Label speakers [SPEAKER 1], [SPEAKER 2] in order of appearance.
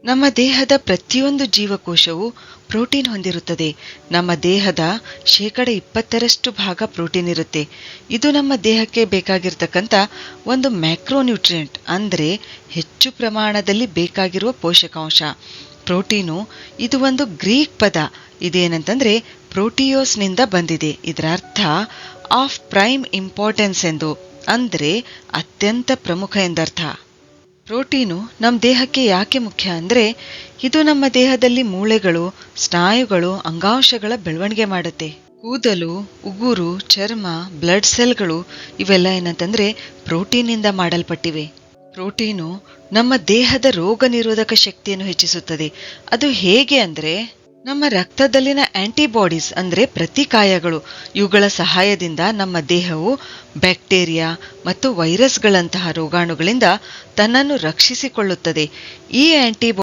[SPEAKER 1] ನಮ್ಮ ದೇಹದ ಪ್ರತಿಯೊಂದು ಜೀವಕೋಶವು ಪ್ರೋಟೀನ್ ಹೊಂದಿರುತ್ತದೆ. ನಮ್ಮ ದೇಹದ 20% ಭಾಗ ಪ್ರೋಟೀನ್ ಇರುತ್ತೆ. ಇದು ನಮ್ಮ ದೇಹಕ್ಕೆ ಬೇಕಾಗಿರ್ತಕ್ಕಂಥ ಒಂದು ಮ್ಯಾಕ್ರೋನ್ಯೂಟ್ರಿಯೆಂಟ್, ಅಂದರೆ ಹೆಚ್ಚು ಪ್ರಮಾಣದಲ್ಲಿ ಬೇಕಾಗಿರುವ ಪೋಷಕಾಂಶ. ಪ್ರೋಟೀನು ಇದು ಒಂದು ಗ್ರೀಕ್ ಪದ. ಇದೇನಂತಂದ್ರೆ ಪ್ರೋಟಿಯೋಸ್ನಿಂದ ಬಂದಿದೆ. ಇದರ ಅರ್ಥ ಆಫ್ ಪ್ರೈಮ್ ಇಂಪಾರ್ಟೆನ್ಸ್ ಎಂದು, ಅಂದ್ರೆ ಅತ್ಯಂತ ಪ್ರಮುಖ ಎಂದರ್ಥ. ಪ್ರೋಟೀನು ನಮ್ಮ ದೇಹಕ್ಕೆ ಯಾಕೆ ಮುಖ್ಯ ಅಂದ್ರೆ ಇದು ನಮ್ಮ ದೇಹದಲ್ಲಿ ಮೂಳೆಗಳು, ಸ್ನಾಯುಗಳು, ಅಂಗಾಂಶಗಳ ಬೆಳವಣಿಗೆ ಮಾಡುತ್ತೆ. ಕೂದಲು, ಉಗುರು, ಚರ್ಮ, ಬ್ಲಡ್ ಸೆಲ್ಗಳು ಇವೆಲ್ಲ ಏನಂತಂದ್ರೆ ಪ್ರೋಟೀನಿಂದ ಮಾಡಲ್ಪಟ್ಟಿವೆ. ಪ್ರೋಟೀನು ನಮ್ಮ ದೇಹದ ರೋಗ ನಿರೋಧಕ ಶಕ್ತಿಯನ್ನು ಹೆಚ್ಚಿಸುತ್ತದೆ. ಅದು ಹೇಗೆ ಅಂದ್ರೆ ನಮ್ಮ ರಕ್ತದಲ್ಲಿನ ಆಂಟಿಬಾಡೀಸ್ ಅಂದ್ರೆ ಪ್ರತಿಕಾಯಗಳು, ಇವುಗಳ ಸಹಾಯದಿಂದ ನಮ್ಮ ದೇಹವು ಬ್ಯಾಕ್ಟೀರಿಯಾ ಮತ್ತು ವೈರಸ್ಗಳಂತಹ ರೋಗಾಣುಗಳಿಂದ ತನ್ನನ್ನು ರಕ್ಷಿಸಿಕೊಳ್ಳುತ್ತದೆ. ಈ